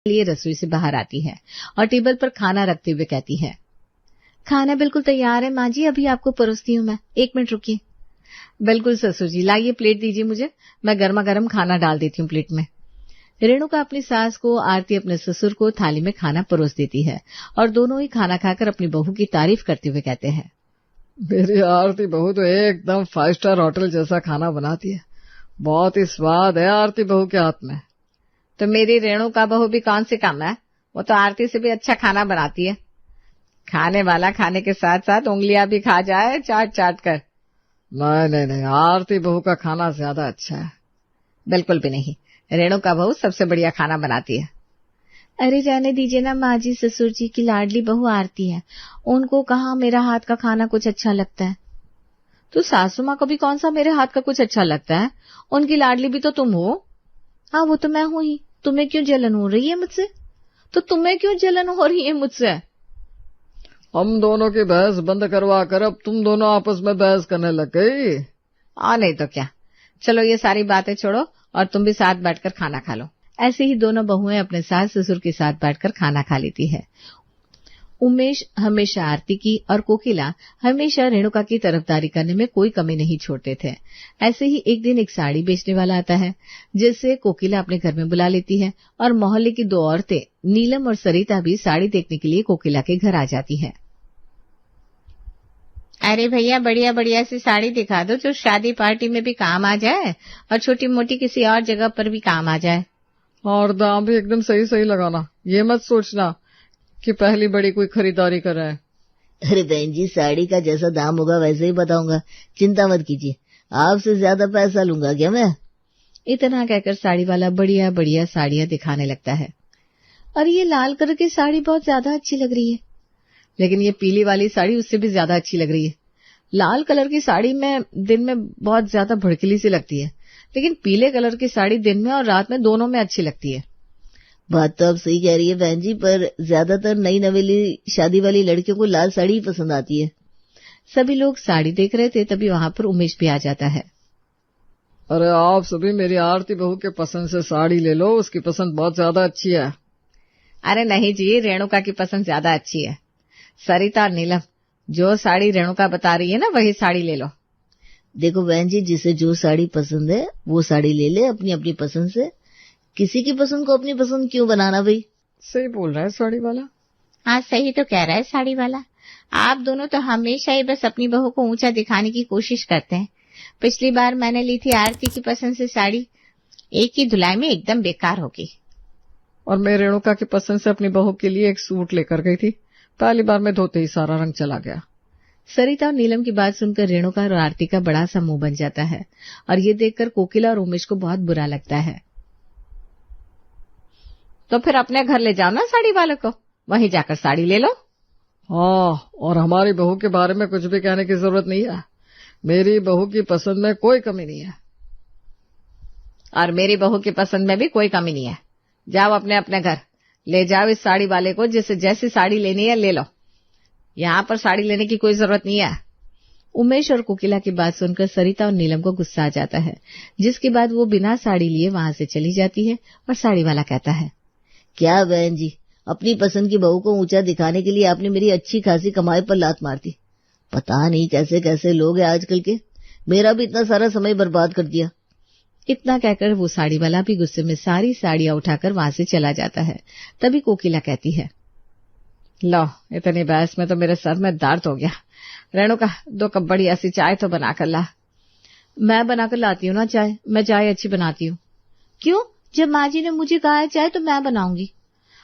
लिए रसोई से बाहर आती है और टेबल पर खाना रखते हुए कहती है, खाना बिल्कुल तैयार है माँ जी, अभी आपको परोसती हूँ मैं, 1 मिनट रुकिए। बिल्कुल ससुर जी, लाइए प्लेट दीजिए मुझे, मैं गर्मा गर्म खाना डाल देती हूँ प्लेट में। रेणुका अपनी सास को, आरती अपने ससुर को थाली में खाना परोस देती है और दोनों ही खाना खाकर अपनी बहू की तारीफ करते हुए कहते हैं, मेरी आरती बहू तो एकदम 5 स्टार होटल जैसा खाना बनाती है, बहुत ही स्वाद है आरती बहू के हाथ में। तो मेरी रेणुका बहू भी कौन सी कम है, वो तो आरती से भी अच्छा खाना बनाती है। खाने वाला खाने के साथ साथ उंगलियां भी खा जाए चाट चाट कर। नहीं, आरती बहू का खाना ज्यादा अच्छा है। बिल्कुल भी नहीं, रेणुका बहू सबसे बढ़िया खाना बनाती है। अरे जाने दीजिए ना माँ जी, ससुर जी की लाडली बहू आरती है, उनको कहाँ मेरा हाथ का खाना कुछ अच्छा लगता है। तो सासू माँ को भी कौन सा मेरे हाथ का कुछ अच्छा लगता है, उनकी लाडली भी तो तुम हो। हाँ वो तो मैं हूं ही, तुम्हें क्यों जलन हो रही है मुझसे? तो तुम्हें क्यों जलन हो रही है मुझसे? हम दोनों की बहस बंद करवा कर अब तुम दोनों आपस में बहस करने लग गई। और नहीं तो क्या, चलो ये सारी बातें छोड़ो और तुम भी साथ बैठकर खाना खा लो। ऐसे ही दोनों बहुएं अपने सास ससुर के साथ बैठकर खाना खा लेती है। उमेश हमेशा आरती की और कोकिला हमेशा रेणुका की तरफदारी करने में कोई कमी नहीं छोड़ते थे। ऐसे ही एक दिन एक साड़ी बेचने वाला आता है, जिससे कोकिला अपने घर में बुला लेती है और मोहल्ले की 2 औरतें नीलम और सरिता भी साड़ी देखने के लिए कोकिला के घर आ जाती है। अरे भैया, बढ़िया बढ़िया सी साड़ी दिखा दो जो शादी पार्टी में भी काम आ जाए और छोटी मोटी किसी और जगह पर भी काम आ जाए। और दाम भी एकदम सही सही लगाना, ये मत सोचना कि पहली बड़ी कोई खरीदारी कर रहे हैं। अरे बहन जी, साड़ी का जैसा दाम होगा वैसे ही बताऊंगा, चिंता मत कीजिए, आपसे ज्यादा पैसा लूंगा क्या मैं। इतना कहकर साड़ी वाला बढ़िया बढ़िया साड़ियां दिखाने लगता है। और ये लाल कलर की साड़ी बहुत ज्यादा अच्छी लग रही है, लेकिन ये पीली वाली साड़ी उससे भी ज्यादा अच्छी लग रही है। लाल कलर की साड़ी में दिन में बहुत ज्यादा भड़कीली सी लगती है, लेकिन पीले कलर की साड़ी दिन में और रात में दोनों में अच्छी लगती है। बात तो आप सही कह रही है बहन जी, पर ज्यादातर नई नवेली शादी वाली लड़कियों को लाल साड़ी ही पसंद आती है। सभी लोग साड़ी देख रहे थे, तभी वहां पर उमेश भी आ जाता है। अरे आप सभी मेरी आरती बहू के पसंद से साड़ी ले लो, उसकी पसंद बहुत ज्यादा अच्छी है। अरे नहीं जी, रेणुका की पसंद ज्यादा अच्छी है। सरिता और नीलम, जो साड़ी रेणुका बता रही है ना वही साड़ी ले लो। देखो बहन जी, जिसे जो साड़ी पसंद है वो साड़ी ले ले अपनी अपनी पसंद से, किसी की पसंद को अपनी पसंद क्यों बनाना भाई। सही बोल रहा है साड़ी वाला। हाँ सही तो कह रहा है साड़ी वाला। आप दोनों तो हमेशा ही बस अपनी बहू को ऊंचा दिखाने की कोशिश करते हैं। पिछली बार मैंने ली थी आरती की पसंद से साड़ी, एक ही धुलाई में एकदम बेकार हो गई। और मैं रेणुका की पसंद से अपनी बहू के लिए एक सूट लेकर गई थी, पहली बार में धोते ही सारा रंग चला गया। सरिता और नीलम की बात सुनकर रेणुका और आरती का बड़ा सा मुंह बन जाता है और ये देखकर कोकिला और उमेश को बहुत बुरा लगता है। तो फिर अपने घर ले जाओ ना साड़ी वाले को, वहीं जाकर साड़ी ले लो। हाँ, और हमारी बहू के बारे में कुछ भी कहने की जरूरत नहीं है, मेरी बहू की पसंद में कोई कमी नहीं है। और मेरी बहू की पसंद में भी कोई कमी नहीं है। जाओ अपने अपने घर, ले जाओ इस साड़ी वाले को, जिसे जैसी साड़ी लेनी है ले लो, यहाँ पर साड़ी लेने की कोई जरूरत नहीं है। उमेश और कोकिला की बात सुनकर सरिता और नीलम को गुस्सा आ जाता है, जिसके बाद वो बिना साड़ी लिए वहां से चली जाती है और साड़ी वाला कहता है, क्या बहन जी, अपनी पसंद की बहू को ऊंचा दिखाने के लिए आपने मेरी अच्छी खासी कमाई पर लात मार दी। पता नहीं कैसे कैसे लोग हैं आजकल के, मेरा भी इतना सारा समय बर्बाद कर दिया। इतना कहकर वो साड़ी वाला भी गुस्से में सारी साड़ियां उठाकर वहां से चला जाता है। तभी कोकिला कहती है, लो इतनी बहस में तो मेरे सर में दर्द हो गया। रेणुका, 2 कप बढ़िया सी चाय तो बनाकर ला। मैं बनाकर लाती हूँ ना चाय, मैं चाय अच्छी बनाती हूँ। क्यों? जब माँ जी ने मुझे कहा है चाय तो मैं बनाऊंगी।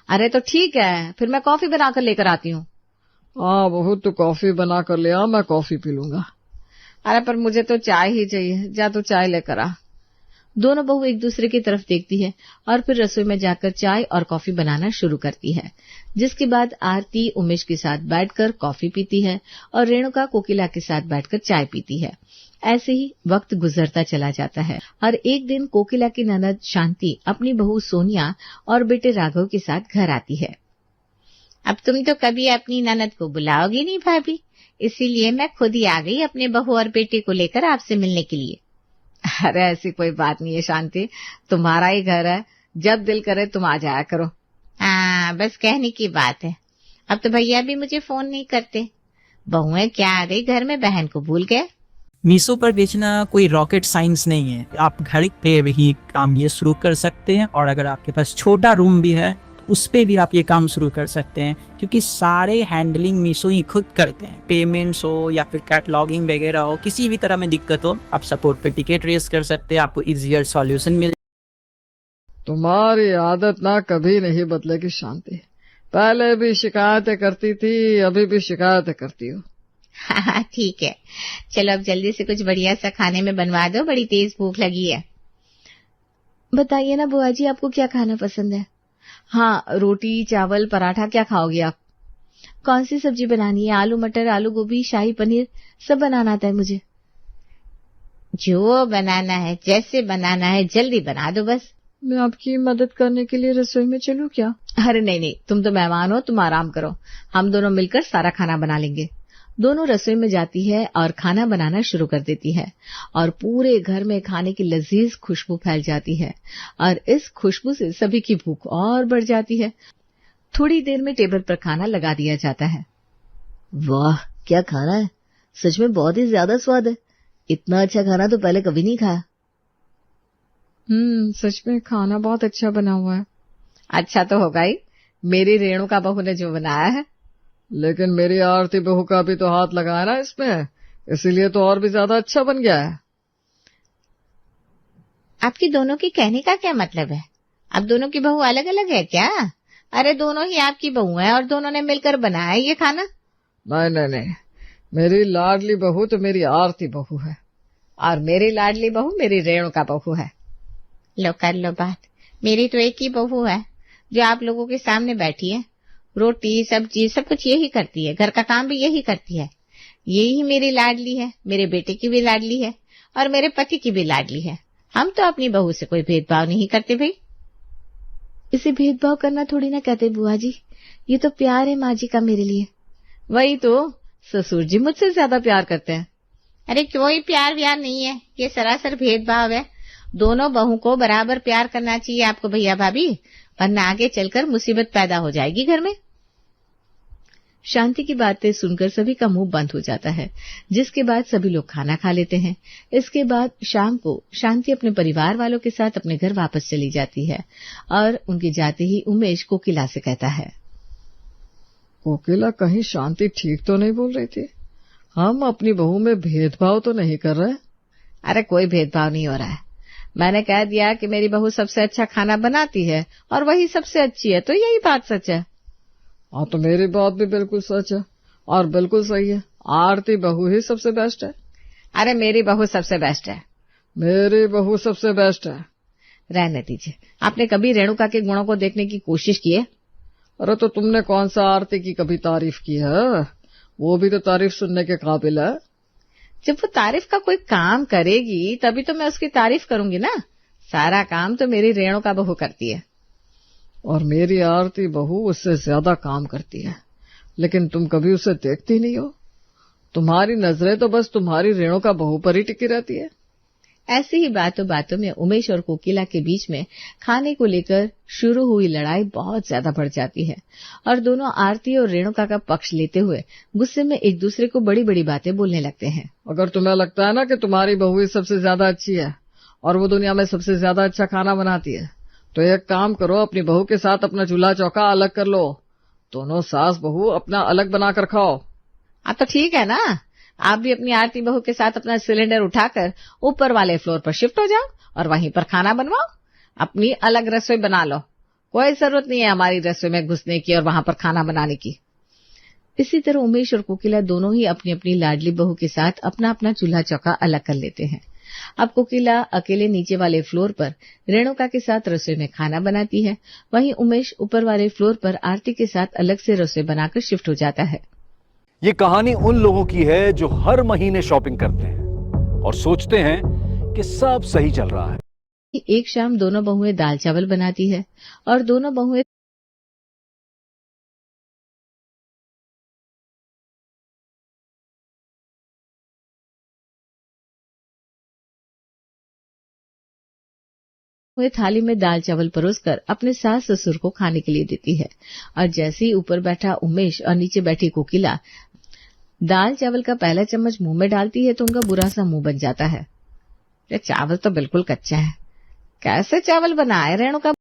अरे तो ठीक है, फिर मैं कॉफी बनाकर लेकर आती हूँ। हाँ बहू, तू कॉफी बना कर ले आ, मैं कॉफी पी लूंगा। अरे पर मुझे तो चाय ही चाहिए, जा तू चाय लेकर आ। दोनों बहू एक दूसरे की तरफ देखती है और फिर रसोई में जाकर चाय और कॉफी बनाना शुरू करती है, जिसके बाद आरती उमेश के साथ बैठकर कॉफी पीती है और रेणुका कोकिला के साथ बैठकर चाय पीती है। ऐसे ही वक्त गुजरता चला जाता है और एक दिन कोकिला की ननद शांति अपनी बहू सोनिया और बेटे राघव के साथ घर आती है। अब तुम तो कभी अपनी ननद को बुलाओगी नहीं भाभी, इसीलिए मैं खुद ही आ गई अपने बहू और बेटे को लेकर आपसे मिलने के लिए। अरे ऐसी कोई बात नहीं है शांति, तुम्हारा ही घर है, जब दिल करे तुम आ जाया करो। हाँ, बस कहने की बात है। अब तो भैया भी मुझे फोन नहीं करते। बहुएं क्या आ गई घर में, बहन को भूल गए। मीशो पर बेचना कोई रॉकेट साइंस नहीं है। आप घर पे भी काम ये शुरू कर सकते हैं, और अगर आपके पास छोटा रूम भी है तो उस पे भी आप ये काम शुरू कर सकते हैं, क्योंकि सारे हैंडलिंग मीशो ही खुद करते हैं। पेमेंट्स हो या फिर कैटलॉगिंग वगैरह हो, किसी भी तरह में दिक्कत हो, आप सपोर्ट पे टिकट रेस कर सकते हैं, आपको इजियर सॉल्यूशन मिल। तुम्हारी आदत ना कभी नहीं बदलेगी शांति। पहले भी शिकायतें करती थी, अभी भी शिकायतें करती हो। हाँ ठीक है, चलो अब जल्दी से कुछ बढ़िया सा खाने में बनवा दो, बड़ी तेज भूख लगी है। बताइए ना बुआ जी, आपको क्या खाना पसंद है? हाँ, रोटी चावल पराठा, क्या खाओगी आप? कौन सी सब्जी बनानी है? आलू मटर, आलू गोभी, शाही पनीर, सब बनाना आता है मुझे। जो बनाना है, जैसे बनाना है, जल्दी बना दो बस। मैं आपकी मदद करने के लिए रसोई में चलूं क्या? अरे नहीं नहीं, तुम तो मेहमान हो, तुम आराम करो, हम दोनों मिलकर सारा खाना बना लेंगे। दोनों रसोई में जाती है और खाना बनाना शुरू कर देती है, और पूरे घर में खाने की लजीज खुशबू फैल जाती है, और इस खुशबू से सभी की भूख और बढ़ जाती है। थोड़ी देर में टेबल पर खाना लगा दिया जाता है। वाह, क्या खाना है! सच में बहुत ही ज्यादा स्वाद है। इतना अच्छा खाना तो पहले कभी नहीं खाया। सच में खाना बहुत अच्छा बना हुआ है। अच्छा तो होगा ही, मेरी रेणुका बहू ने जो बनाया है। लेकिन मेरी आरती बहू का भी तो हाथ लगाया ना इसमें, इसीलिए तो और भी ज्यादा अच्छा बन गया है। आपकी दोनों की कहने का क्या मतलब है? अब दोनों की बहू अलग अलग है क्या? अरे दोनों ही आपकी बहू है और दोनों ने मिलकर बनाया ये खाना। नहीं नहीं नहीं, मेरी लाडली बहू तो मेरी आरती बहू है, और मेरी लाडली बहू मेरी रेणुका बहू है। लो कर लो बात, मेरी तो एक ही बहू है जो आप लोगों के सामने बैठी है। रोटी सब्जी सब कुछ यही करती है, घर का काम भी यही करती है। यही मेरी लाडली है, मेरे बेटे की भी लाडली है और मेरे पति की भी लाडली है। हम तो अपनी बहू से कोई भेदभाव नहीं करते भाई। इसे भेदभाव करना थोड़ी ना कहते बुआ जी, ये तो प्यार है माँ जी का मेरे लिए। वही तो, ससुर जी मुझसे ज्यादा प्यार करते हैं। अरे कोई प्यार व्यार नहीं है, ये सरासर भेदभाव है। दोनों बहू को बराबर प्यार करना चाहिए आपको भैया भाभी, वरना आगे चलकर मुसीबत पैदा हो जाएगी घर में। शांति की बातें सुनकर सभी का मुंह बंद हो जाता है, जिसके बाद सभी लोग खाना खा लेते हैं। इसके बाद शाम को शांति अपने परिवार वालों के साथ अपने घर वापस चली जाती है, और उनके जाते ही उमेश कोकिला से कहता है, कोकिला, कहीं शांति ठीक तो नहीं बोल रही थी? हम अपनी बहू में भेदभाव तो नहीं कर रहे? अरे कोई भेदभाव नहीं हो रहा है। मैंने कह दिया कि मेरी बहू सबसे अच्छा खाना बनाती है और वही सबसे अच्छी है, तो यही बात सच है। हाँ, तो मेरी बात भी बिल्कुल सच है और बिल्कुल सही है। आरती बहू ही सबसे बेस्ट है। अरे मेरी बहू सबसे बेस्ट है। मेरी बहू सबसे बेस्ट है। रहने दीजिए, आपने कभी रेणुका के गुणों को देखने की कोशिश की है? अरे तो तुमने कौन सा आरती की कभी तारीफ की है? वो भी तो तारीफ सुनने के काबिल है। जब वो तारीफ का कोई काम करेगी तभी तो मैं उसकी तारीफ करूंगी ना। सारा काम तो मेरी रेणुका बहू करती है। और मेरी आरती बहू उससे ज्यादा काम करती है, लेकिन तुम कभी उसे देखती नहीं हो। तुम्हारी नजरें तो बस तुम्हारी रेणुका बहू पर ही टिकी रहती है। ऐसे ही बातों बातों में उमेश और कोकिला के बीच में खाने को लेकर शुरू हुई लड़ाई बहुत ज्यादा बढ़ जाती है, और दोनों आरती और रेणुका का पक्ष लेते हुए गुस्से में एक दूसरे को बड़ी बड़ी बातें बोलने लगते हैं। अगर तुम्हें लगता है ना कि तुम्हारी बहू ही सबसे ज्यादा अच्छी है और वो दुनिया में सबसे ज्यादा अच्छा खाना बनाती है, तो एक काम करो, अपनी बहू के साथ अपना चूल्हा चौका अलग कर लो। दोनों सास बहू अपना अलग बना कर खाओ। हाँ तो ठीक है ना, आप भी अपनी आरती बहू के साथ अपना सिलेंडर उठाकर ऊपर वाले फ्लोर पर शिफ्ट हो जाओ और वहीं पर खाना बनवाओ। अपनी अलग रसोई बना लो, कोई जरूरत नहीं है हमारी रसोई में घुसने की और वहां पर खाना बनाने की। इसी तरह उमेश और कोकिला दोनों ही अपनी अपनी लाडली बहू के साथ अपना अपना चूल्हा चौका अलग कर लेते हैं। अब कोकिला अकेले नीचे वाले फ्लोर पर रेणुका के साथ रसोई में खाना बनाती है, वहीं उमेश ऊपर वाले फ्लोर पर आरती के साथ अलग से रसोई बनाकर शिफ्ट हो जाता है। ये कहानी उन लोगों की है जो हर महीने शॉपिंग करते हैं और सोचते हैं कि सब सही चल रहा है। एक शाम दोनों बहुएं दाल चावल बनाती है और दोनों बहुएं हुए थाली में दाल चावल परोसकर अपने सास ससुर को खाने के लिए देती है। और जैसे ही ऊपर बैठा उमेश और नीचे बैठी कोकिला दाल चावल का पहला चम्मच मुंह में डालती है तो उनका बुरा सा मुंह बन जाता है। चावल तो बिल्कुल कच्चा है, कैसे चावल बनाए रेणुका।